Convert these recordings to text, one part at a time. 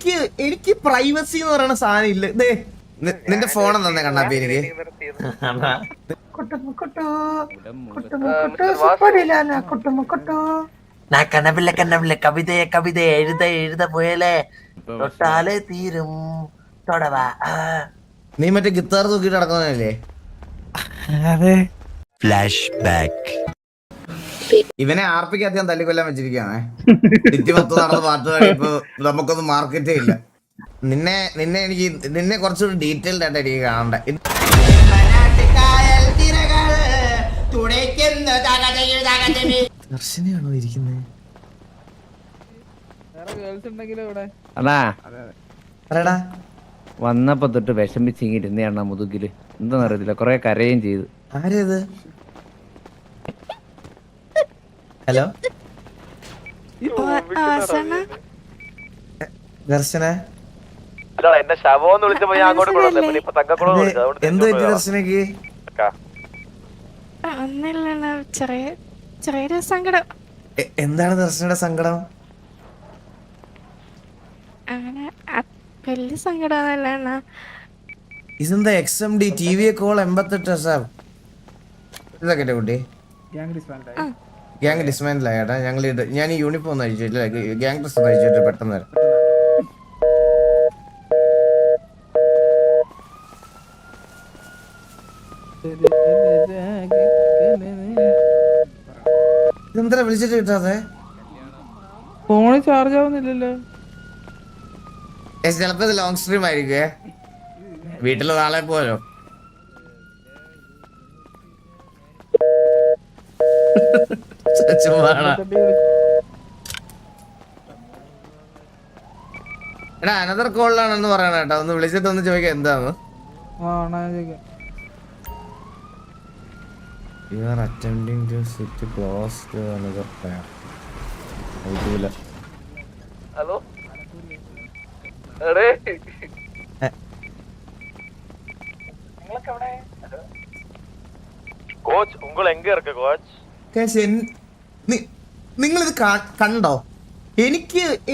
എനിക്ക് എനിക്ക് പ്രൈവസി എന്ന് പറയുന്ന സാധനം ഇല്ല. ദേ നിന്റെ ഫോൺ തന്നെ കണ്ണാപ്പി എനിക്ക് കണ്ണപ്പിള്ള കവിതയെ കവിതയെ എഴുത പോയല്ലേ തൊട്ടാലേ തീരും തൊടവാ. നീ മറ്റേ ഗിത്താർ തൂക്കിട്ട് നടക്കുന്നതല്ലേ? അതെ. Flash back. ഇവനെ ആർപ്പിക്ക് അധികം തല്ലിക്കൊല്ലാൻ വെച്ചിരിക്കുകയാണേ. ചുറ്റി മൊത്തം നടന്ന് പാട്ട് ഇപ്പൊ നമുക്കൊന്നും മാർക്കറ്റേ ഇല്ല. നിന്നെ കുറച്ചുകൂടി ഡീറ്റെയിൽഡ് ആയിട്ട് എനിക്ക് കാണണ്ട. ദർശനയാണോ ഇരിക്കുന്നത്? അണ്ണാ വന്നപ്പോ തൊട്ട് വിഷമിച്ചിങ്ങിരുന്നേണ്ണ മുതുകില്. എന്താന്ന് അറിയത്തില്ല, കൊറേ കരയും ചെയ്തു. ആരേത്? ഹലോ ദർശന, എന്നെ ശവോന്ന് വിളിച്ചപ്പോ ഞാൻ അങ്ങോട്ട് എന്ത് പറ്റി ദർശനക്ക്? ചെറിയൊരു സങ്കടം. എന്താണ് ദർശനയുടെ സങ്കടം? അങ്ങനെ വലിയ സങ്കടമൊന്നുമല്ല. ഇതെന്താ XMD TV കോൾ 88 സാർ? ഇതൊക്കെ കുട്ടി ഗ്യാങ് ഡിസ്മാൻഡിൽ ആയേട്ടാ. ഞാൻ ഈ യൂണിഫോം ഒന്ന് അഴിച്ചിട്ടില്ല, ഗ്യാങ് ഡ്രസ് ഒന്ന് അഴിച്ചിട്ട് പെട്ടെന്ന് വരാം. ഇതെന്താ വിളിച്ചിട്ട് കിട്ടാതെ? ഫോണിൽ ചാർജ് ആവുന്നില്ലല്ലോ. ചിലപ്പോ ഇത് ലോങ് സ്ട്രീം ആയിരിക്കുവേ. വീട്ടില് നാളെ പോലോ. എടാ അനദർ കോളിലാണെന്ന് പറയണ കേട്ടോ. ഒന്ന് വിളിച്ചിട്ട് ഒന്ന് ചോദിക്കാം എന്താന്ന്. You are attempting to sit close to another pair. Hello coach ഉങ്ങൾ എങ്ക ഇറക്ക കോച്ച്? നിങ്ങളിത് കണ്ടോ?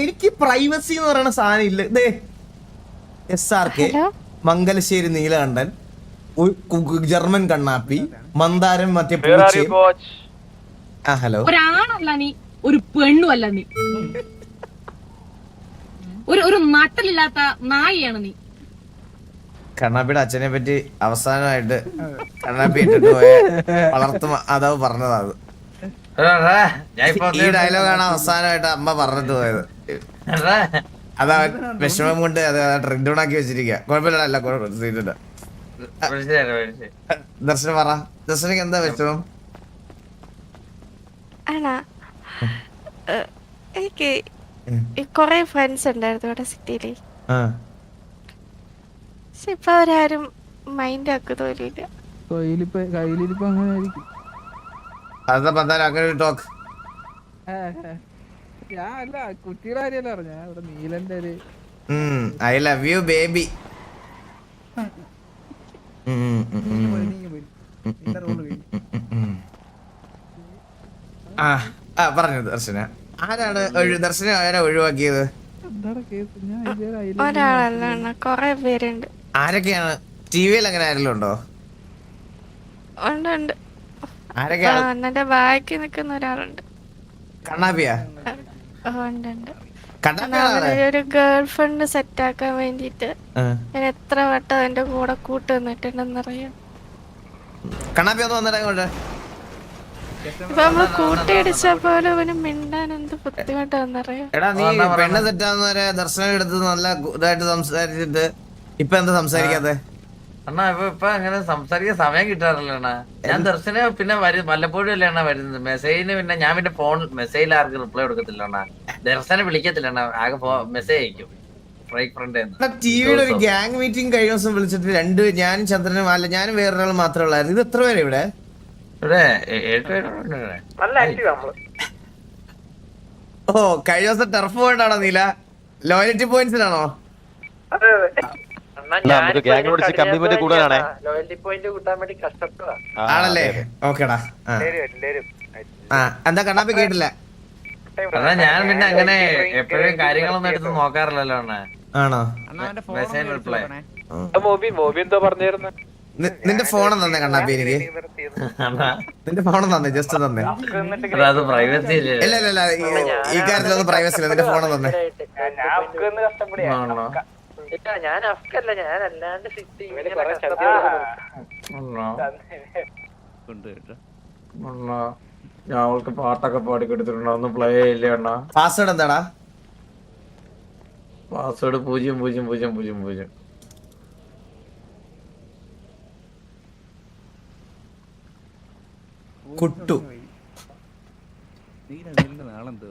എനിക്ക് പ്രൈവസി എന്ന് പറയുന്ന സാധനം ഇല്ല. ദേ SRK, മംഗലശ്ശേരി നീലകണ്ഠൻ, ജർമ്മൻ കണ്ണാപ്പി, മന്ദാരം, മറ്റേ ഹലോ. ഒരാണല്ല നീ, ഒരു പെണ്ണുമല്ല നീ, ഒരു നട്ടലില്ലാത്ത നായിയാണ് നീ. കണ്ണാപ്പിയുടെ അച്ഛനെ പറ്റി അവസാനമായിട്ട് കണ്ണാപ്പി ഇട്ടിട്ട് പോയ വളർത്തു അതാവ് പറഞ്ഞതാ അത്. ഈ ഡയലോഗാണ് അവസാനമായിട്ട് അമ്മ പറഞ്ഞിട്ട് പോയത്. അതാ വിഷമം കൊണ്ട് അത് ട്രെൻഡൂണാക്കി വെച്ചിരിക്കുക. കുഴപ്പമില്ല, കുഴപ്പമില്ല. ദർശനം പറ, ദർശനക്ക് എന്താ വിഷമം? എനിക്ക് കൊറേ ഫ്രണ്ട്സ് ഉണ്ടായിരുന്നു ഇവിടെ സിറ്റിയില്. പക്ഷെ ഇപ്പൊ അവരാരും മൈൻഡ് ആക്കുന്നവരില്ല. I love you baby. പറഞ്ഞു ദർശന. ആരാണ് ദർശന ആരാ ഒഴിവാക്കിയത്? ഒരാളല്ല, കൊറേ പേരുണ്ട്. ആരൊക്കെയാണ്? ടിവിയിൽ അങ്ങനെ ആരെങ്കിലും ഉണ്ടോ? ഉണ്ട്. എന്റെ ബാക്കി നിക്കുന്ന ഒരാളുണ്ട്. കണ്ണാപ്പിയാ? ഉണ്ട്. ഒരു ഗേൾ ഫ്രണ്ട് സെറ്റ് ആക്കാൻ വേണ്ടിട്ട് ഞാൻ എത്ര വട്ടം എന്റെ കൂടെ കൂട്ട് നിന്നിട്ടുണ്ടെന്നറിയാം. കണ്ണാപ്പി ഒന്ന് വന്നിട്ട് അങ്ങോട്ട്. ഇപ്പൊ നമ്മള് കൂട്ടിയിടിച്ച പോലെ അവന് മിണ്ടാൻ എന്ത് ബുദ്ധിമുട്ടാന്നറിയാം. എടാ നീ പെണ്ണ് തെറ്റാന്നവരെ ദർശനം എടുത്ത് നല്ല ഇതായിട്ട് സംസാരിച്ചിട്ട് ഇപ്പൊ എന്താ സംസാരിക്കാതെ? അണ്ണാ ഇപ്പൊ അങ്ങനെ സംസാരിക്കാൻ സമയം കിട്ടാറില്ല അണ്ണാ. ഞാൻ ദർശന പിന്നെ വല്ലപ്പോഴും അല്ലേ അണ്ണാ വരുന്നത്. മെസ്സേജിന് പിന്നെ ഞാൻ പിന്നെ ഫോൺ മെസ്സേജിൽ ആർക്കും റിപ്ലൈ കൊടുക്കത്തില്ല അണ്ണാ. ദർശന വിളിക്കത്തില്ല അണ്ണാ, ആകെ മെസ്സേജ് അയക്കും. ടിവിയുടെ ഒരു ഗ്യാങ് മീറ്റിംഗ് കഴിഞ്ഞ ദിവസം വിളിച്ചിട്ട് ഞാനും ചന്ദ്രനും അല്ല ഞാനും വേറൊരാൾ മാത്രമേ ഉള്ളായിരുന്നു. ഇത് എത്ര പേര് ഇവിടെ? ഓ കഴിഞ്ഞ ദിവസം ടെർഫ് പോയിട്ടാണോ നീല? ലോയലിറ്റി പോയിന്റ്സിലാണോ? ആണല്ലേ? ഓക്കേടാ. എന്താ കണ്ണാപ്പി കേട്ടില്ല? ഞാൻ പിന്നെ അങ്ങനെ എപ്പോഴും കാര്യങ്ങളൊന്നും എടുത്ത് നോക്കാറില്ലല്ലോ അണ്ണാ. ആണോ? അണ്ണാ അവന്റെ ഫോൺ Message reply. മോബി എന്തോ പറഞ്ഞായിരുന്നു? നിന്റെ ഫോൺ തന്നെ കണ്ണാപ്പി എനിക്ക്. നിന്റെ ഫോൺ തന്നെ, ജസ്റ്റ് തന്നെ. അത് പ്രൈവസി ഇല്ല ഇല്ല ഇല്ല, ഈ കാര്യത്തിലൊന്നും പ്രൈവസി ഇല്ല. നിന്റെ ഫോൺ തന്നെ. ഞാൻ അഫ്കല്ല, ഞാൻ അല്ലാണ്ട് ഞാൻ അവൾക്ക് പാട്ടൊക്കെ പാടി കൊടുത്തിട്ടുണ്ടോ? ഒന്ന് പ്ലേ ഇല്ല അണ്ണാ. പാസ്വേഡ് എന്താടാ? പാസ്വേഡ് 000000. കുട്ടു. നാളെന്തോ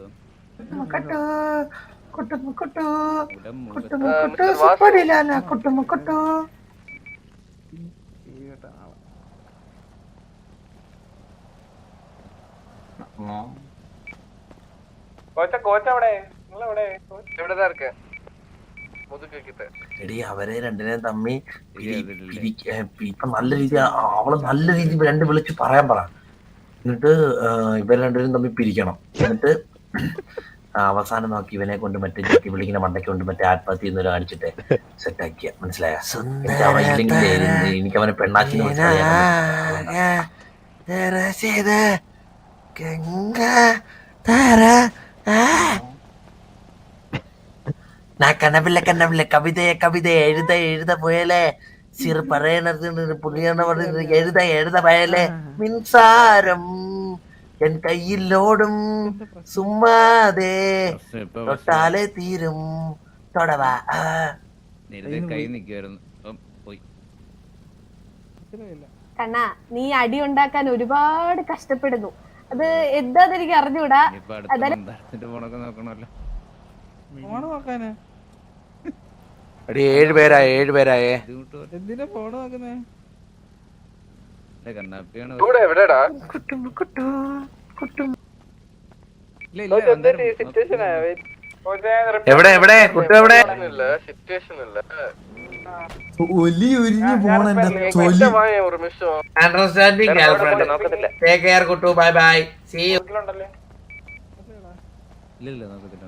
എടി അവരെ രണ്ടിനെയും തമ്മി ഇപ്പൊ നല്ല രീതി അവള് നല്ല രീതി രണ്ട് വിളിച്ച് പറയാൻ പറ. എന്നിട്ട് ഇവർ രണ്ടുപേരും തമ്മിൽ പിരിക്കണം. എന്നിട്ട് അവസാനം നോക്കി ഇവനെ കൊണ്ട് മറ്റേ ജക്കി വിളിക്കുന്ന മണ്ടയ്ക്ക് കൊണ്ട് മറ്റേ ആത്മഹത്യ എന്നൊരു കാണിച്ചിട്ട് സെറ്റ് ആക്കിയ. മനസ്സിലായ? എനിക്ക് അവനെ പെണ്ണാക്കി കണ്ണപിള്ള കവിതയെ എഴുത പോയല്ലേ സിർ പറയണത് പുള്ളിയാണ് പറയുന്നത്. എഴുത പോയല്ലേ മിൻസാരം എൻ കയ്യിലോടും സുമ്മാതെ തൊട്ടാലെ തീരും തൊടവാ. കൈ നിക്കുവായിരുന്നു. പോയി. കണ്ണാ, നീ അടി ഉണ്ടാക്കാൻ ഒരുപാട് കഷ്ടപ്പെടുന്നു. അത് എന്താന്ന് എനിക്ക് അറിഞ്ഞൂടാ. ഫോണൊക്കെ നോക്കണല്ലോ. എടി 7 പേരായേ. എന്തിനാ ഫോണ് നോക്കുന്നേ? കണ്ണാപ്പിയാണ്. എവിടെ കുട്ടു എവിടെ? Understanding girlfriend. Take care Kuttu. Bye bye. See you. ഇല്ല നോക്കത്തില്ല.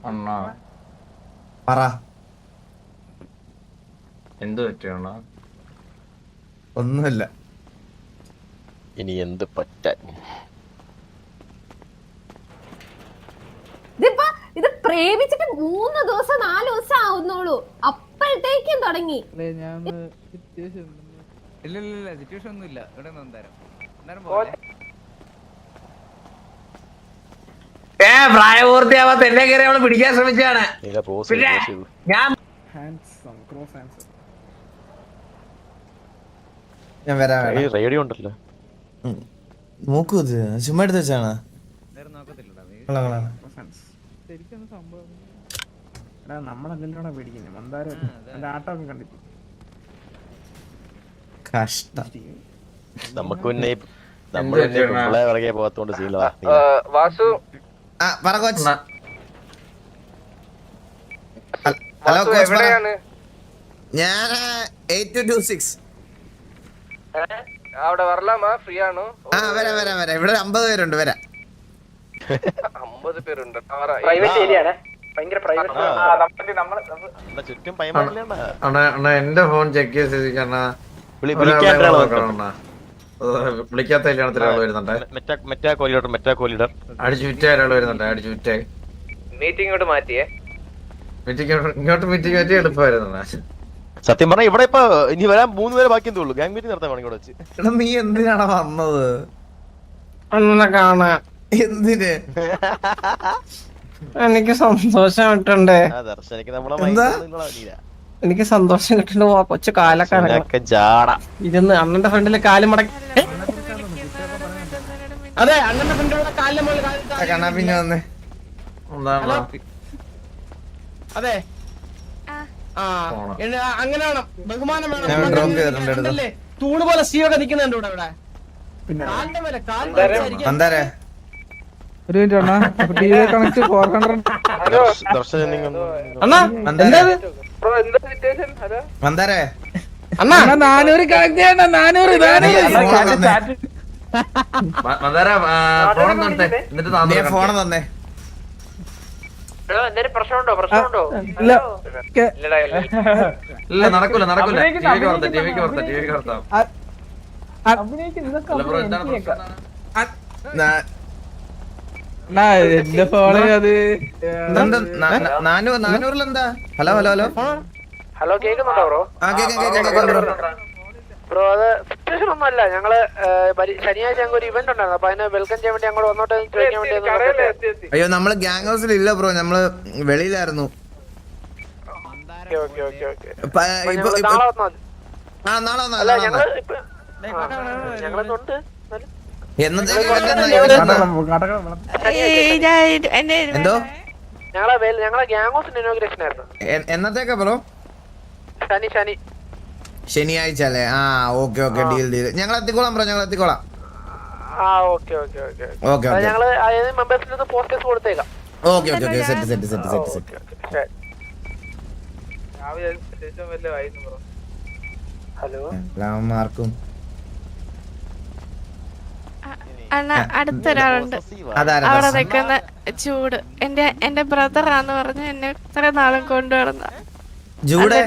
അണ്ണാ പറ. എന്ത് പറ്റിയണ്ണ? ഒന്നുമില്ല. ഇനി എന്ത് പറ്റാൻ? ഇത് പ്രേമിച്ചിട്ട് 3 ദിവസം 4 ദിവസം ആവുന്നുള്ളൂ, അപ്പോഴത്തേക്കും തുടങ്ങി. ഇല്ല സിറ്റുവേഷൻ ഒന്നും ഇല്ല. ഇവിടെ പ്രായപൂർത്തിയാവാത്ത എന്നെ കയറി അവള് പിടിക്കാൻ ശ്രമിച്ചാണ്. ഞാൻ വരാം. റേഡിയോ ഉണ്ടല്ലോ. മൂക്ക് ചുമ്മാ എടുത്ത് വെച്ചാണ്. കഷ്ടം. നമുക്ക് പിന്നെ പിള്ളേരെ പോകാത്തോണ്ട് ശീലവാ. വാസു പറ കോച്ച്. ഹലോ കോച്ച്, ഞാൻ 8226. അവിടെ വരലാമാ? ഫ്രീ ആണോ? വരാം. ഇവിടെ 50 പേരുണ്ട്. വരാം. 50 പേരുണ്ട്. ചുറ്റും എന്റെ ഫോൺ ചെക്ക് ചെയ്ത് വിളിക്കാത്ത കല്യാണത്തിൽ ആള് വരുന്നുണ്ട്. അടിച്ചു വിറ്റ ഒരാൾ വരുന്നുണ്ട്. അടിച്ചു വിറ്റ മീറ്റിംഗ് ഇങ്ങോട്ട് മാറ്റിയേ. ഇങ്ങോട്ട് മീറ്റിംഗ് മാറ്റി എളുപ്പമായിരുന്നു. സത്യം പറഞ്ഞാൽ ഇവിടെ ഇപ്പൊ ഇനി വരാൻ 3 പേരെ ബാക്കി തോന്നുള്ളൂ. ഗാങ് മീറ്റിംഗ് നടത്താൻ വേണമെങ്കിൽ വെച്ച്. എടാ നീ എന്തിനാണ് വന്നത്? എന്തിന്? എനിക്ക് സന്തോഷം കിട്ടണ്ടേ? എനിക്ക് സന്തോഷം കിട്ടണ്ട. കൊച്ചു കാലൊക്കെ ഇരുന്ന് അണ്ണന്റെ ഫ്രണ്ടില് കാലും മടക്കി. അതെ, അണ്ണന്റെ ഫ്രണ്ടിലൂടെ കാലിന്റെ മുകളിൽ കണ്ണാ പിന്നെ വന്നേ. അതെ, അങ്ങനെ വേണം. ബഹുമാനം വേണം. തൂണ് പോലെ സീയൊക്കെ നിക്കുന്നുണ്ട് ഇവിടെ. മന്ദാരേ ഒരു മിനിറ്റ് അണ്ണാ. കണക്ട് 400. മന്ദാരേ അണ്ണാ 400 കണക്ട് ചെയ്യണ്ട. 400. മന്ദാര ഫോൺ തന്നേ എന്നിട്ട് ഫോൺ തന്നെ ഇല്ല നടക്കൂല ടിവിക്ക് പുറത്താം എന്റെ ഫോണിൽ അത് 400 ഹലോ ഹലോ ഹലോ ഹലോ കേൾക്കുന്നുണ്ടോ ബ്രോ? ബ്രോ അത് സിറ്റുവേഷൻ ഒന്നുമല്ല. ഞങ്ങള് ശനിയാഴ്ച ഞങ്ങൾക്ക് ഒരു ഇവന്റ് ഉണ്ടായിരുന്നു. അപ്പൊ അതിന് വെൽക്കം ചെയ്യാൻ വേണ്ടി ഞങ്ങൾ വന്നോട്ട് ചോദിക്കാൻ വേണ്ടി. അയ്യോ നമ്മള് ഗ്യാങ് ഹൗസിൽ ഇല്ല ബ്രോ, നമ്മള് വെളിയിലായിരുന്നു. എന്തോ ഞങ്ങളെ ഗ്യാങ് ഹൗസിന്റെ ഇനോഗ്രേഷൻ ആയിരുന്നു. എന്നത്തേക്കാ ബ്രോ? ശനി ശനിയാഴ്ച അല്ലേ? ആ ഓക്കെ ഓക്കെ, ഡീൽ ഞങ്ങൾ എത്തിക്കോളാം ബ്രോ, ഞങ്ങൾ എത്തിക്കോളാം. ഓക്കെ ഞങ്ങള് മെമ്പേഴ്സിന് പോസ്റ്റേഴ്സ് കൊടുത്തേക്കാം. Okay okay okay, set set set set set. Hello എല്ലാവർക്കും അണ്ണ അടുത്തൊരാളുണ്ട് അവിടെ നിൽക്കുന്ന ചൂട്. എന്റെ ബ്രദറാന്ന് പറഞ്ഞ് എന്നെ ഇത്ര നാളും കൊണ്ടുവരുന്ന ജൂഡ്.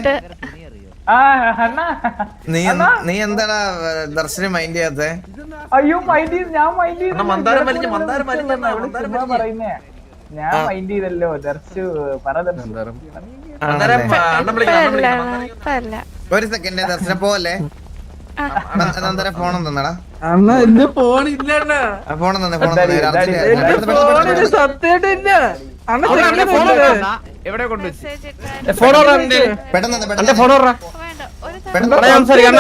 നീ എന്താടാ ദർശനം മൈൻഡ് ചെയ്യാത്തെ? അയ്യോ മൈൻഡ് ഞാൻ മൈൻഡ് ഞാൻ മൈൻഡ് ചെയ്തല്ലോ. ദർശു ഒരു സെക്കൻഡ് ദർശനം പോവല്ലേ? നന്ദന ഫോൺ തന്നടാ. എന്റെ ഫോണില്ല ഫോൺ തന്നെ, ഫോൺ തന്നെ. സത്യമായിട്ടില്ല. എവിടെ കൊണ്ടുവച്ചു? പെട്ടെന്ന് നീ സംസാരിക്കണം,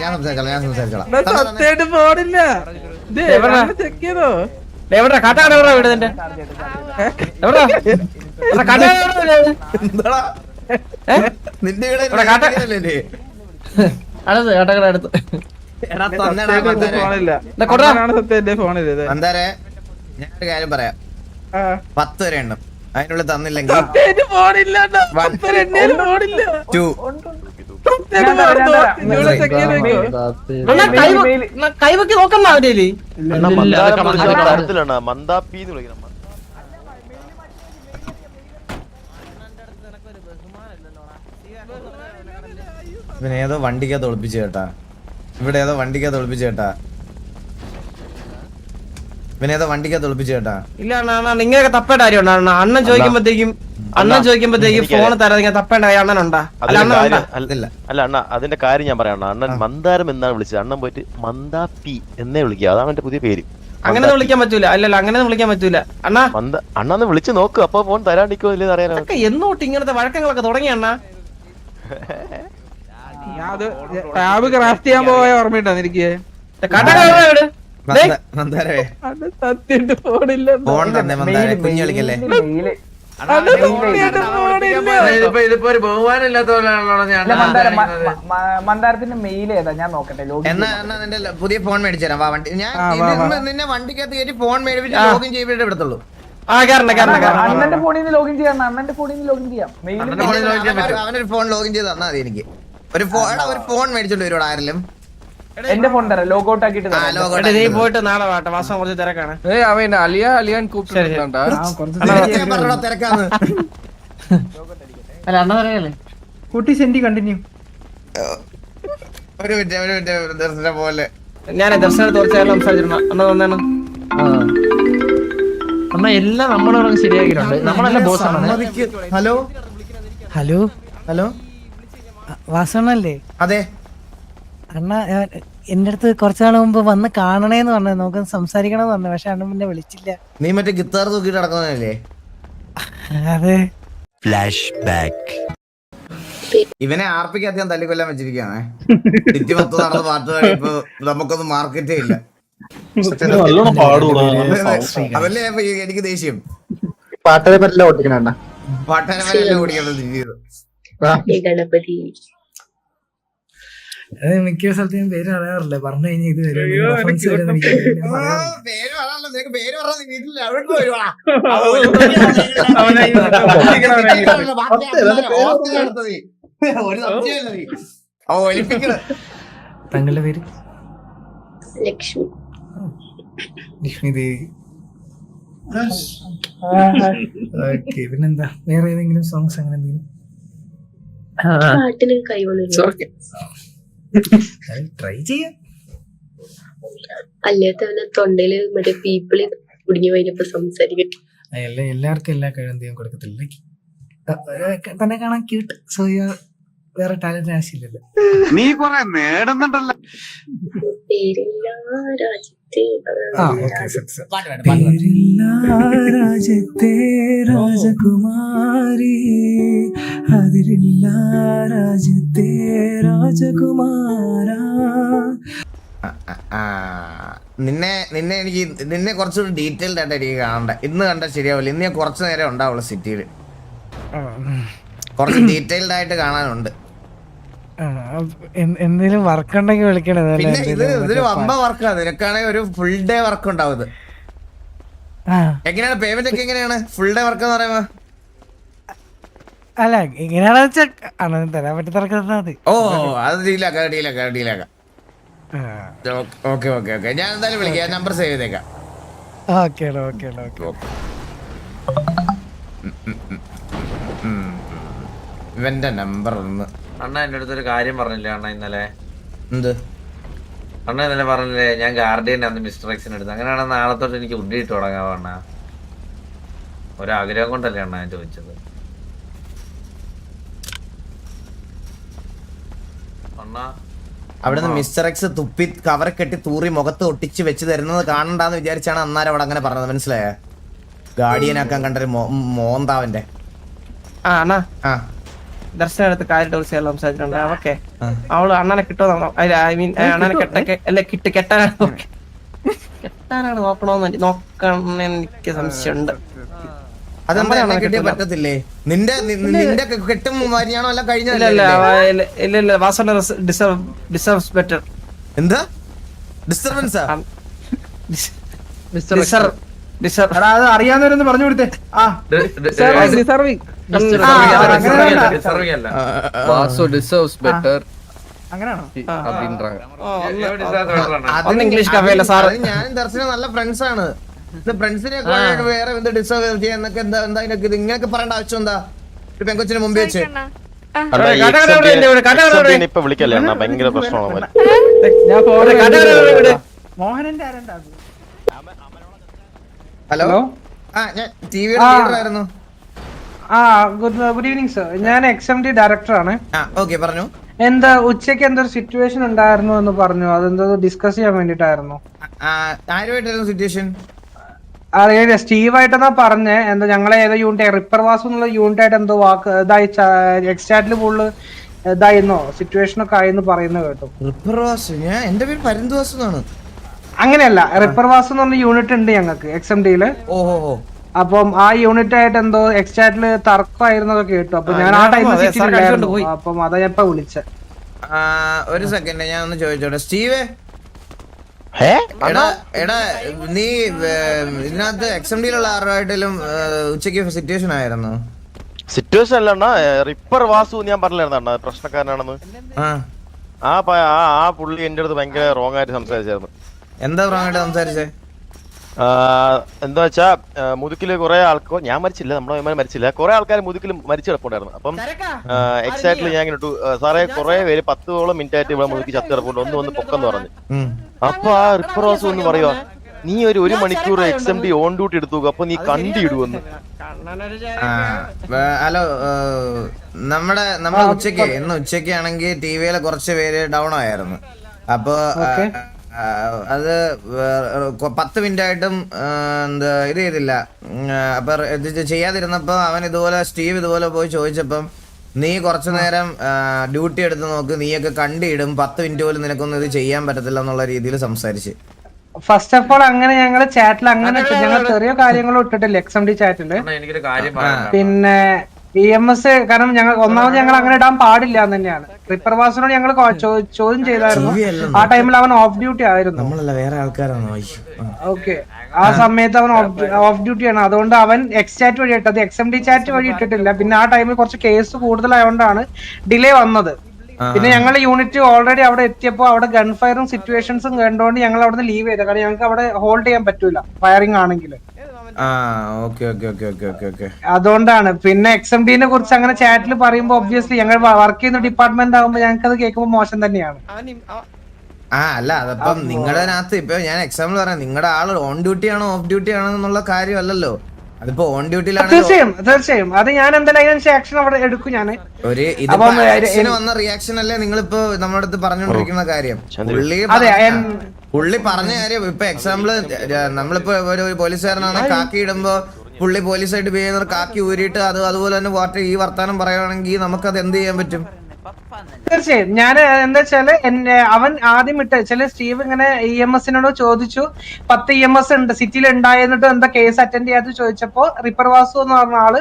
ഞാൻ സംസാരിച്ചോളാം, ഞാൻ സംസാരിച്ചോളാം. സത്യമായിട്ട് ഫോണില്ല. ചെക്ക് ചെയ്തോ? എവിടെ കാട്ടാണ് വീടിന്റെ നിന്റെ വീട് അടുത്ത് അന്താരെ ഞാനൊരു കാര്യം പറയാം. 10 വരെ എണ്ണം, അതിനുള്ളിൽ തന്നില്ലെങ്കിൽ 1 2 കൈവക്കി നോക്കണ്ട അവര്. മന്ദാപ്പി വിളിക്കണം. പിന്നെ ഏതോ വണ്ടിക്കകത്ത് ഒളിപ്പിച്ചു കേട്ടാ, ഇവിടെ ഏതോ വണ്ടിക്കകത്ത് ഒളിപ്പിച്ചു കേട്ടാ, പിന്നെ ഏതോ വണ്ടിക്കകത്ത് ഒളിപ്പിച്ചു കേട്ടാ. ഇല്ല അണ്ണാ, ഇങ്ങനെയൊക്കെ തപ്പേണ്ട കാര്യമുണ്ടോ? അണ്ണൻ ചോദിക്കുമ്പോഴത്തേക്കും ഫോൺ തരാതെ ഇങ്ങനെ തപ്പേണ്ട കാര്യം അണ്ണനുണ്ടാ? അല്ല അണ്ണ, അതിന്റെ കാര്യം ഞാൻ പറയാം. അണ്ണൻ മന്ദാരം എന്നാണ് വിളിച്ചത്. അണ്ണൻ പോയിട്ട് മന്ദാപ്പി എന്നേ വിളിക്കുക. അതാണ് എന്റെ പുതിയ പേര്. അങ്ങനെ വിളിക്കാൻ പറ്റൂല. അല്ലല്ല, അങ്ങനെ വിളിക്കാൻ പറ്റൂല അണ്ണാ. അണ്ണന്ന് വിളിച്ചു നോക്ക്, അപ്പൊ ഫോൺ തരാണ്ടിക്കോ ഇല്ലെന്ന് അറിയാനൊക്കെ. എന്നോട്ട് ഇങ്ങനത്തെ വഴക്കങ്ങളൊക്കെ തുടങ്ങി അണ്ണാ. ടാബ് ക്രാഫ്റ്റ് ചെയ്യാൻ പോയ ഓർമ്മയുണ്ടോ എനിക്ക്? സത്യമായിട്ട് ഫോണില്ല. ഫോൺ തന്നെ മന്ദാരെ, കുഞ്ഞു കളിക്കല്ലേ? ഇതിപ്പോ ഒരു ബഹുമാനം ഇല്ലാത്ത പോലെയാണല്ലോ ഞാൻ. മന്ദാരത്തിന്റെ മെയിൽ ഏതാ ഞാൻ നോക്കട്ടെ. എന്നാ നിന്റെ പുതിയ ഫോൺ മേടിച്ചു തരാം. വാ വണ്ടി, ഞാൻ നിന്നെ വണ്ടിക്കകത്ത് കയറ്റി ഫോൺ മേടിച്ച് ലോഗിൻ ചെയ്തിട്ട് എടുത്തുള്ളൂ. അണ്ണന്റെ ഫോണിൽ നിന്ന് ലോഗിൻ ചെയ്യാം. അണ്ണന്റെ ഫോണിൽ നിന്ന് ലോഗിൻ ചെയ്യാം. അവനൊരു ഫോൺ ലോഗിൻ ചെയ്ത് തന്നാ മതി. എനിക്ക് ഒരു ഫോൺ മേടിച്ചോണ്ട് വരുവാ ആരെങ്കിലും. എന്റെ ഫോൺ തരാം, ലോഗ് ഔട്ട് ആക്കിട്ട് പോയിട്ട് നാളെ വാട്ടെ. വാസം കുറച്ച് തിരക്കാണ്. തിരക്കാന്ന് കുട്ടി സെന്റി കണ്ടിന്യൂ. ഒരു മിനിറ്റ് ദർശനം പോലെ ഞാൻ ദർശനത്തെ കുറച്ച് സംസാരിച്ചിരുന്നു. അന്ന് വന്നാണ് അമ്മ എല്ലാം നമ്മളോട് ശരിയാക്കിയിട്ടുണ്ട്. നമ്മളല്ല ബോസാണ്. ഹലോ ഹലോ ഹലോ, വാസണ്ണല്ലേ? അതെ അണ്ണ എന്റെ അടുത്ത് കുറച്ചാൾ മുമ്പ് വന്ന് കാണണേന്ന് പറഞ്ഞു, നമുക്ക് സംസാരിക്കണം പറഞ്ഞു. പക്ഷെ അണ്ണൻ പിന്നെ വിളിച്ചില്ല. നീ മറ്റേ ഗിത്താർ തൂക്കിട്ട് നടക്കുന്നതല്ലേ? അതെ. Flash back. ഇവനെ ആർപ്പിക്ക് അത്യാവശ്യം തല്ലിക്കൊല്ലാൻ വെച്ചിരിക്കുകയാണേ. 10 നടന്ന പാട്ട് ഇപ്പൊ നമുക്കൊന്നും മാർക്കറ്റേ ഇല്ല. അതല്ലേ എനിക്ക് ദേഷ്യം. പാട്ടനെ പറ്റില്ല ഓട്ടിക്കണ. പാട്ടനെ പറ്റില്ല ഓടിക്കേണ്ടത്. മിക്ക സ്ഥലത്തും പേര് അറിയാറില്ല. പറഞ്ഞു കഴിഞ്ഞാൽ ഇത് പേര് പറയാനല്ലോ, നിനക്ക് പേര് പറഞ്ഞാൽ നീ വീട്ടിൽ അവിടെ വരുവാ. ഒരു സംശയമില്ല നീ. ഓ ഒലിപ്പിക്കണ്. താങ്കളുടെ പേര്? ലക്ഷ്മി. ലക്ഷ്മി ദേവി. ഓക്കെ, പിന്നെന്താ വേറെ ഏതെങ്കിലും സോങ്സ് അങ്ങനെ എന്തെങ്കിലും? പാട്ടിന് കൈവന്നില്ല. ട്രൈ ചെയ്യാം. അല്ലാത്തവനെ തൊണ്ടയില് മറ്റേ പീപ്പിളി കുടുങ്ങി പോയപ്പോ സംസാരിക്കും. എല്ലാവർക്കും എല്ലാ കഴിവും ദൈവം കൊടുക്കത്തില്ല. തന്നെ കാണാൻ ക്യൂട്ട്, സോ വേറെ ടാലന്റ് ആവശ്യമില്ലല്ലോ. നീ കൊറേ നേടുന്നുണ്ടല്ലോ. പേരില്ല രാജ്യത്തെ രാജ്യത്തെ രാജകുമാരി, അതിരില്ല രാജ്യത്തെ രാജകുമാര. നിന്നെ എനിക്ക് നിന്നെ കുറച്ചുകൂടി ഡീറ്റെയിൽഡ് ആയിട്ട് എനിക്ക് കാണണ്ട. ഇന്ന് കണ്ടാൽ ശരിയാവില്ല. ഇന്ന് ഞാൻ കുറച്ചു നേരം ഉണ്ടാവുള്ളൂ സിറ്റിയിൽ. കുറച്ച് ഡീറ്റെയിൽഡ് ആയിട്ട് കാണാനുണ്ട്. എന്തെങ്കിലും വർക്ക് ഉണ്ടെങ്കിൽ വിളിക്കണേ. പിന്നെ ഇതൊരു വമ്പ വർക്കാണ്. നിനക്കാണെങ്കിൽ ഒരു ഫുൾ ഡേ വർക്ക് ഉണ്ടാവും. ഇത് എങ്ങനെയാണ് പേയ്മെന്റ് ഒക്കെ എങ്ങനെയാണ് ഫുൾ ഡേ വർക്ക് എന്ന് പറയുമ്പോ? അല്ല ഇങ്ങനെയാണെന്ന് വെച്ചാൽ തരാൻ പറ്റുന്ന. ഓ അത് ഡീലാക്കാം. ഓക്കെ ഞാൻ എന്തായാലും വിളിക്കാം. നമ്പർ സേവ് ചെയ്തേക്കാം. ഇവന്റെ നമ്പർ ഒന്ന്. അണ്ണ എന്റെ അടുത്തൊരു കാര്യം പറഞ്ഞില്ലേ അണ്ണ ഇന്നലെ? എന്ത് അണ്ണ ഇന്നലെ പറഞ്ഞില്ലേ ഞാൻ ഗാർഡിയൻ അന്ന് മിസ്റ്റർ എക്സിന് എടുത്ത്? അങ്ങനെയാണെങ്കിൽ നാളെ തൊട്ട് എനിക്ക് ഉണ്ടിയിട്ട് തുടങ്ങാവോ അണ്ണ? ഒരാഗ്രഹം കൊണ്ടല്ലേ അണ്ണ ഞാൻ ചോദിച്ചത്. അണ്ണ അവിടുന്ന് മിസ്റ്റർ എക്സ് തുപ്പി കവർ കെട്ടി തൂറി മുഖത്ത് ഒട്ടിച്ച് വെച്ച് തരുന്നത് കാണണ്ടാന്ന് വിചാരിച്ചാണ് അന്നേരം അവിടെ അങ്ങനെ പറഞ്ഞത്. മനസ്സിലായ? ഗാർഡിയനാക്കാൻ കണ്ടൊരു മോന്താവന്റെ. ദർശനം എടുത്ത് കാര്യമായിട്ട് സംസാരിച്ചിട്ടുണ്ട്. ഓക്കെ, അവള് അണ്ണനെ കിട്ടുമോ? ഐ മീൻ അണ്ണനെ കെട്ടാനാണ് നോക്കണോന്ന് നോക്കണം. എനിക്ക് സംശയമുണ്ട്. അതെന്താ കിട്ടിയ പറ്റത്തില്ലേ? നിന്റെ കെട്ടും വരിയാണോ അല്ല കഴിഞ്ഞ? ഇല്ല വാസന ഡിസർവ്സ് ബെറ്റർ. എന്താ ഡിസ്റ്റർബൻസാ? അത് അറിയാവുന്നവരൊന്ന് പറഞ്ഞു കൊടുത്തേ. ഞാനും ദർശനം നല്ല ഫ്രണ്ട്സ് ആണ്. ഫ്രണ്ട്സിനെ വേറെ എന്ത് ഡിസേർവ് ചെയ്യാന്നൊക്കെ എന്താ ഇങ്ങനെയൊക്കെ പറയേണ്ട ആവശ്യം എന്താ? ഒരു പെങ്കൊച്ചിന് മുമ്പ് വെച്ച് ഇപ്പൊ വിളിക്കല്ലേ അണ്ണാ? ഭയങ്കര പ്രശ്നമാണ്. ഹലോ, ഞാൻ ടിവിയുടെ ലീഡറായിരുന്നു. Good evening sir. ഞാൻ XMD ഡയറക്ടറാണ്. ഓക്കെ പറഞ്ഞു. എന്താ ഉച്ചക്ക് എന്തൊരു സിറ്റുവേഷൻ ഉണ്ടായിരുന്നു എന്ന് പറഞ്ഞു. അതെന്തോ ഡിസ്കസ് ചെയ്യാൻ വേണ്ടിട്ടായിരുന്നു. ആരുമായിട്ടായിരുന്നു സിറ്റുവേഷൻ? അറിയാം, സ്റ്റീവായിട്ടെന്നാ പറഞ്ഞേ. എന്താ ഞങ്ങളെ ഏതോ യൂണിറ്റ് റിപ്പർ വാസ് എന്നുള്ള യൂണിറ്റ് ആയിട്ട് എന്തോ വാക്ക് ഇതായി എക്സ്റ്റാറ്റില് ഫുള്ള് ഇതായിരുന്നോ സിറ്റുവേഷൻ ഒക്കെ ആയെന്ന് പറയുന്നത് കേട്ടു. റിപ്പർ വാസ്? ഞാൻ എന്റെ പേര് പരന്തുവാസ് എന്നാണ്. അങ്ങനെയല്ല, റിപ്പർ വാസ് എന്ന് പറഞ്ഞ യൂണിറ്റ് ഉണ്ട് ഞങ്ങൾക്ക് XMDയില്. ഓഹോ. അപ്പം ആ യൂണിറ്റ് ആയിട്ട് എന്തോ എക്സ്റ്റാറ്റില് തർക്കമായിരുന്നൊക്കെ കേട്ടു. അപ്പൊ ഞാൻ ആ ടൈമിൽ സിറ്റിയിലായിരുന്നു. അപ്പം അതാ ഞാൻ ഇപ്പൊ വിളിച്ചേ. ഒരു സെക്കൻഡ്, ഞാൻ ഒന്ന് ചോദിച്ചോട്ടെ സ്റ്റീവേ. എടാ നീ ഇതിനകത്ത് XMDയിലുള്ള ആരുമായിട്ടെങ്കിലും ഉച്ചക്ക് സിറ്റുവേഷൻ ആയിരുന്നു? സിറ്റുവേഷൻ അല്ല, റിപ്പർ വാസു ഞാൻ പറഞ്ഞില്ലായിരുന്നു പ്രശ്നക്കാരനാണെന്ന്. ആ പുള്ളി എന്റെ അടുത്ത് ഭയങ്കര റോങ് ആയിട്ട് സംസാരിച്ചായിരുന്നു. എന്താ റോങ് ആയിട്ട് സംസാരിച്ചേ? എന്താ വെച്ചാ മുതുക്കില് കുറെ ആൾക്കാർ, ഞാൻ മരിച്ചില്ല, നമ്മളെ മരിച്ചില്ല, കുറെ ആൾക്കാർ മുതുക്കിൽ മരിച്ചു കിടപ്പുണ്ടായിരുന്നു. അപ്പം എക്സാക്ട്ലി ഞാൻ ഇങ്ങനെ ഇട്ടു, സാറേ കുറെ പേര് 10ഓളം മിനിറ്റ് ആയിട്ട് ഇവിടെ മുതുക്കി ചത്ത് കിടപ്പുണ്ട്, ഒന്ന് പൊക്കെന്ന് പറഞ്ഞു. അപ്പൊ ആ റിപ്പർ വാസു എന്ന് പറയുക, നീ ഒരു മണിക്കൂർ XMD ഓൺ ഡ്യൂട്ടി എടുത്തു, അപ്പൊ നീ കണ്ടിടുവെന്ന്. ഹലോ, നമ്മുടെ ഉച്ചക്ക് ഇന്ന് ഉച്ചക്ക് ആണെങ്കിൽ ടിവിയിലെ കുറച്ച് പേര് ഡൗൺ ആയിരുന്നു. അപ്പൊ അത് 10 മിനിറ്റ് ആയിട്ടും എന്താ ഇത് ചെയ്തില്ല. അപ്പൊ ഇത് ചെയ്യാതിരുന്നപ്പോ അവൻ ഇതുപോലെ സ്റ്റീവ് ഇതുപോലെ പോയി ചോദിച്ചപ്പം നീ കുറച്ചു നേരം ഡ്യൂട്ടി എടുത്ത് നോക്ക്, നീയൊക്കെ കണ്ടിടും, 10 മിനിറ്റ് പോലും നിനക്കൊന്നും ഇത് ചെയ്യാൻ പറ്റത്തില്ല എന്നുള്ള രീതിയിൽ സംസാരിച്ച്. ഫസ്റ്റ് ഓഫ് ഓൾ അങ്ങനെ ഞങ്ങള് ചാറ്റിൽ അങ്ങനെ ഞങ്ങൾ ചെറിയ കാര്യങ്ങളും ഇട്ടിട്ടില്ല XMD ചാറ്റില്. പിന്നെ EMS കാരണം ഞങ്ങൾ ഒന്നാമത് ഞങ്ങൾ അങ്ങനെ ഇടാൻ പാടില്ല എന്ന് തന്നെയാണ്. റിപ്പർ വാസിനോട് ഞങ്ങൾ ചോദ്യം ചെയ്തായിരുന്നു. ആ ടൈമിൽ അവൻ ഓഫ് ഡ്യൂട്ടി ആയിരുന്നു. വേറെ ആൾക്കാരാണോ? ഓക്കെ, ആ സമയത്ത് അവൻ ഓഫ് ഡ്യൂട്ടി ആണ്. അതുകൊണ്ട് അവൻ എക്സ്ചാറ്റ് വഴി ഇട്ടത്, XMD ചാറ്റ് വഴി ഇട്ടിട്ടില്ല. പിന്നെ ആ ടൈമിൽ കുറച്ച് കേസ് കൂടുതലായതുകൊണ്ടാണ് ഡിലേ വന്നത്. പിന്നെ ഞങ്ങൾ യൂണിറ്റ് ഓൾറെഡി അവിടെ എത്തിയപ്പോ അവിടെ ഗൺ ഫയറും സിറ്റുവേഷൻസും കണ്ടുകൊണ്ട് ഞങ്ങൾ അവിടെ നിന്ന് ലീവ് ചെയ്തത്. കാരണം ഞങ്ങൾക്ക് അവിടെ ഹോൾഡ് ചെയ്യാൻ പറ്റൂല ഫയറിംഗ് ആണെങ്കിൽ. അതുകൊണ്ടാണ്. പിന്നെ XMD-നെ കുറിച്ച് അങ്ങനെ ചാറ്റിൽ പറയുമ്പോൾ ഒബ്വിയസ്ലി ഞങ്ങൾ വർക്ക് ചെയ്യുന്ന ഡിപ്പാർട്ട്മെന്റ് ആകുമ്പോൾ ഞങ്ങൾക്ക് അത് കേൾക്കുമ്പോൾ മോശം തന്നെയാണ്. അല്ല അതപ്പം നിങ്ങളുടെ അകത്ത് ഇപ്പൊ ഞാൻ എക്സാമ്പിൾ പറയാം, നിങ്ങളുടെ ആള് ഓൺ ഡ്യൂട്ടി ആണോ ഓഫ് ഡ്യൂട്ടി ആണോ എന്നുള്ള കാര്യമല്ലല്ലോ. അതിപ്പോ ഓൺ ഡ്യൂട്ടിയിലാണ്. തീർച്ചയായും അത് ഞാൻ എന്തായാലും അതിനനുസരിച്ച് ആക്ഷൻ അവിടെ എടുക്കും. ഞാൻ വന്ന റിയാക്ഷൻ അല്ലേ നിങ്ങളിപ്പോ നമ്മുടെ അടുത്ത് പറഞ്ഞോണ്ടിരിക്കുന്ന കാര്യം. പുള്ളി പറഞ്ഞ കാര്യം ഇപ്പൊ എക്സാമ്പിള് നമ്മളിപ്പോ ഒരു പോലീസുകാരനാണ് കാക്കി ഇടുമ്പോ പുള്ളി പോലീസായിട്ട് ബിഹേവ് കാക്കി ഊരിയിട്ട് അതുപോലെ തന്നെ ഈ വർത്താനം പറയുകയാണെങ്കിൽ നമുക്കത് എന്ത് ചെയ്യാൻ പറ്റും? തീർച്ചയായും ഞാൻ എന്താ വെച്ചാല് അവൻ ആദ്യം സ്റ്റീവ് ഇങ്ങനെ EMS-നോട് ചോദിച്ചു 10 EMS ഉണ്ട് സിറ്റിയിൽ ഉണ്ടായിരുന്നിട്ട് എന്താ കേസ് അറ്റൻഡ് ചെയ്യാതെ ചോദിച്ചപ്പോ റിപ്പർ വാസു എന്ന് പറഞ്ഞ ആള്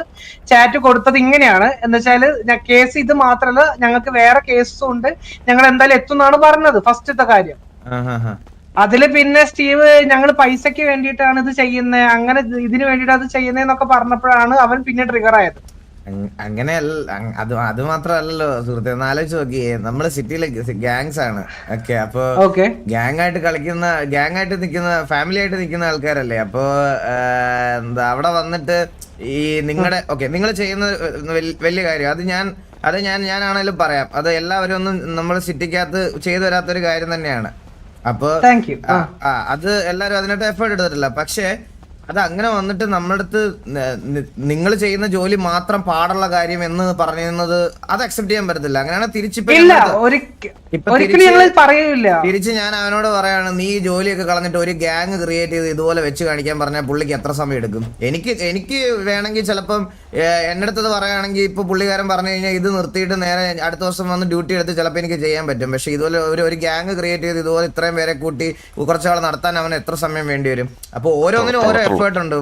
ചാറ്റ് കൊടുത്തത് ഇങ്ങനെയാണ്. എന്താ വെച്ചാല് കേസ് ഇത് മാത്രല്ല ഞങ്ങൾക്ക് വേറെ കേസും ഉണ്ട്, ഞങ്ങൾ എന്തായാലും എത്തുന്നാണ് പറഞ്ഞത് ഫസ്റ്റത്തെ കാര്യം. അതില് പിന്നെ സ്റ്റീവ് ഞങ്ങൾ പൈസക്ക് വേണ്ടിയിട്ടാണ് ഇത് ചെയ്യുന്നത്, അങ്ങനെ ഇതിന് വേണ്ടിയിട്ട് അത് ചെയ്യുന്നതെന്നൊക്കെ പറഞ്ഞപ്പോഴാണ് അവൻ പിന്നെ ട്രിഗർ ആയത്. അങ്ങനെയല്ല, അത് മാത്രല്ലല്ലോ സുഹൃത്തെ, ആലോചിച്ച് നോക്കിയേ, നമ്മള് സിറ്റിയിലെ ഗാങ്സ് ആണ്. ഓക്കെ, അപ്പൊ ഗാങ് ആയിട്ട് നിൽക്കുന്ന ഫാമിലി ആയിട്ട് നിൽക്കുന്ന ആൾക്കാരല്ലേ. അപ്പൊ എന്താ അവിടെ വന്നിട്ട് ഈ നിങ്ങൾ ചെയ്യുന്ന വലിയ കാര്യം അത് ഞാനാണേലും പറയാം, അത് എല്ലാവരും ഒന്നും നമ്മൾ സിറ്റിക്കകത്ത് ചെയ്തു വരാത്തൊരു കാര്യം തന്നെയാണ്. അപ്പൊ അത് എല്ലാരും അതിനായിട്ട് എഫേർട്ട് എടുത്തിട്ടില്ല. പക്ഷെ അത് അങ്ങനെ വന്നിട്ട് നമ്മുടെ അടുത്ത് നിങ്ങൾ ചെയ്യുന്ന ജോലി മാത്രം പാടുള്ള കാര്യം എന്ന് പറയുന്നത് അത് അക്സെപ്റ്റ് ചെയ്യാൻ പറ്റത്തില്ല. അങ്ങനെയാണ് തിരിച്ച് ഞാൻ അവനോട് പറയാണ്, നീ ജോലിയൊക്കെ കളഞ്ഞിട്ട് ഒരു ഗ്യാങ് ക്രിയേറ്റ് ചെയ്ത് ഇതുപോലെ വെച്ച് കാണിക്കാൻ പറഞ്ഞാൽ പുള്ളിക്ക് എത്ര സമയം എടുക്കും? എനിക്ക് വേണമെങ്കിൽ ചിലപ്പം എന്റെ അടുത്തത് പറയുകയാണെങ്കിൽ ഇപ്പൊ പുള്ളിക്കാരൻ പറഞ്ഞു കഴിഞ്ഞാൽ ഇത് നിർത്തിയിട്ട് നേരെ അടുത്ത ദിവസം വന്ന് ഡ്യൂട്ടി എടുത്ത് ചിലപ്പോൾ എനിക്ക് ചെയ്യാൻ പറ്റും. പക്ഷെ ഇതുപോലെ ഒരു ഗ്യാങ് ക്രിയേറ്റ് ചെയ്ത് ഇതുപോലെ ഇത്രയും പേരെ കൂട്ടി കുറച്ചാൾ നടത്താൻ അവന് എത്ര സമയം വേണ്ടി വരും? അപ്പൊ ഓരോന്നിനും ഓരോ എഫേർട്ട് ഉണ്ട്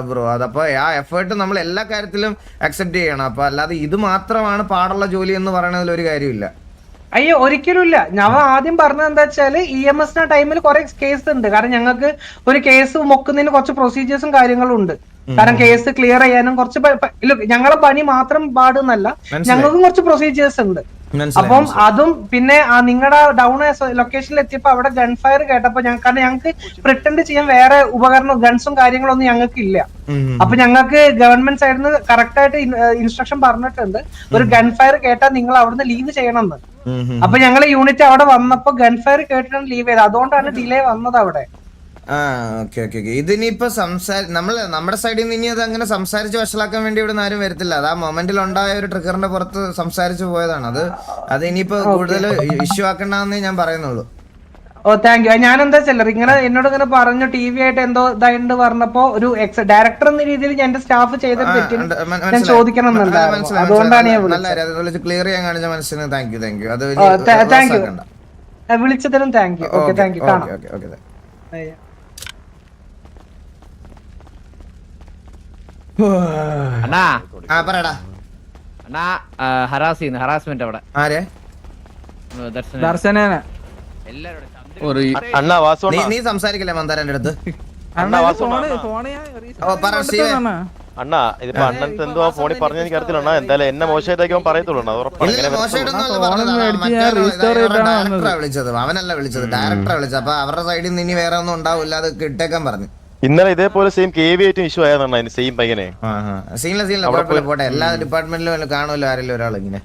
ബ്രോ. അതപ്പോ ആ എഫേർട്ട് നമ്മൾ എല്ലാ കാര്യത്തിലും അക്സെപ്റ്റ് ചെയ്യണം. അപ്പൊ അല്ലാതെ ഇത് മാത്രമാണ് പാടുള്ള ജോലി എന്ന് പറയുന്നതിൽ ഒരു കാര്യമില്ല. അയ്യോ, ഒരിക്കലും ഇല്ല. ഞാൻ ആദ്യം പറഞ്ഞത് എന്താ വെച്ചാല് EMS ടൈമിൽ കുറെ കേസ് ഉണ്ട്. കാരണം ഞങ്ങൾക്ക് ഒരു കേസ് മൊക്കുന്നതിന് കുറച്ച് പ്രൊസീജിയേഴ്സും കാര്യങ്ങളും ഉണ്ട്. കാരണം കേസ് ക്ലിയർ ചെയ്യാനും കുറച്ച് ഞങ്ങളെ പണി മാത്രം പാടുന്നല്ല, ഞങ്ങൾക്കും കുറച്ച് പ്രൊസീജിയേഴ്സ് ഉണ്ട്. അപ്പം അതും പിന്നെ നിങ്ങളുടെ ഡൗൺ ലൊക്കേഷനിൽ എത്തിയപ്പോ അവിടെ ഗൺ ഫയർ കേട്ടപ്പോ കാരണം ഞങ്ങൾക്ക് പ്രിട്ടൻഡ് ചെയ്യാൻ വേറെ ഉപകരണം ഗൺസും കാര്യങ്ങളൊന്നും ഞങ്ങൾക്ക് ഇല്ല. അപ്പൊ ഞങ്ങൾക്ക് ഗവൺമെന്റ് സൈഡിൽ നിന്ന് കറക്റ്റ് ആയിട്ട് ഇൻസ്ട്രക്ഷൻ പറഞ്ഞിട്ടുണ്ട്, ഒരു ഗൺ ഫയർ കേട്ടാൽ നിങ്ങൾ അവിടുന്ന് ലീവ് ചെയ്യണമെന്ന്. അപ്പൊ ഞങ്ങൾ യൂണിറ്റ് അവിടെ വന്നപ്പോ ഗൺ ഫയർ കേട്ടിട്ടാണ് ലീവ് ചെയ്തത്. അതുകൊണ്ടാണ് ഡിലേ വന്നത് അവിടെ. ഇതിനിപ്പോ നമ്മുടെ സൈഡിൽ നിന്ന് ഇനി അത് അങ്ങനെ സംസാരിച്ച് വഷളാക്കാൻ വേണ്ടി ഇവിടെ ആരും വരത്തില്ല. അത് ആ മൊമെന്റിൽ ഉണ്ടായ ഒരു ട്രിഗറിന്റെ പുറത്ത് സംസാരിച്ചു പോയതാണ്. അത് ഇനിയിപ്പോ കൂടുതൽ ഇഷ്യൂ ആക്കണ്ടെന്നേ ഞാൻ പറയുന്നുള്ളൂ. ഓ താങ്ക് യു. ഞാൻ എന്താ വെച്ചാൽ ഇങ്ങനെ എന്നോട് ഇങ്ങനെ പറഞ്ഞു TV ആയിട്ട് എന്തോ ഇതായിട്ട് പറഞ്ഞപ്പോ ഒരു ഡയറക്ടർ എന്ന രീതിയിൽ എന്റെ സ്റ്റാഫ് ചെയ്ത ഞാൻ ചോദിക്കണം എന്നുണ്ടായിരുന്നു. അതുകൊണ്ടാണ് ഞാൻ ക്ലിയർ ചെയ്യാൻ കാണിച്ച മനസ്സിന് താങ്ക് യു. Thank you. വിളിച്ചതിനും thank you. Okay, thank you. കാണാം. ഹറാസ്മെന്റ് അവിടെ നീ സംസാരിക്കില്ലേ മന്ദാരന്റെ അടുത്ത്? അണ്ണാ ഇതിപ്പോ അണ്ണൻ എന്തോ ഫോണിൽ പറഞ്ഞ എനിക്ക് അറിയത്തില്ല. എന്തായാലും എന്നെ മോശമായിട്ടൊക്കെ പറയത്തുള്ളൂ. വിളിച്ചത് അവനല്ല വിളിച്ചത്, ഡയറക്ടറെ വിളിച്ചത്. അപ്പൊ അവരുടെ സൈഡിൽ നിന്ന് ഇനി വേറെ ഒന്നും ഉണ്ടാവില്ല, അത് കിട്ടേക്കാൻ പറഞ്ഞു. ഇന്നലെ ഇതേപോലെ സെയിം KV ആയിട്ടും ഇഷ്യൂ ആയതാണ് സെയിം പയ്യനെ. സീനില്ല പോട്ടെ, എല്ലാ ഡിപ്പാർട്ട്മെന്റിലും കാണുമല്ലോ ആരെങ്കിലും ഒരാൾ ഇങ്ങനെ.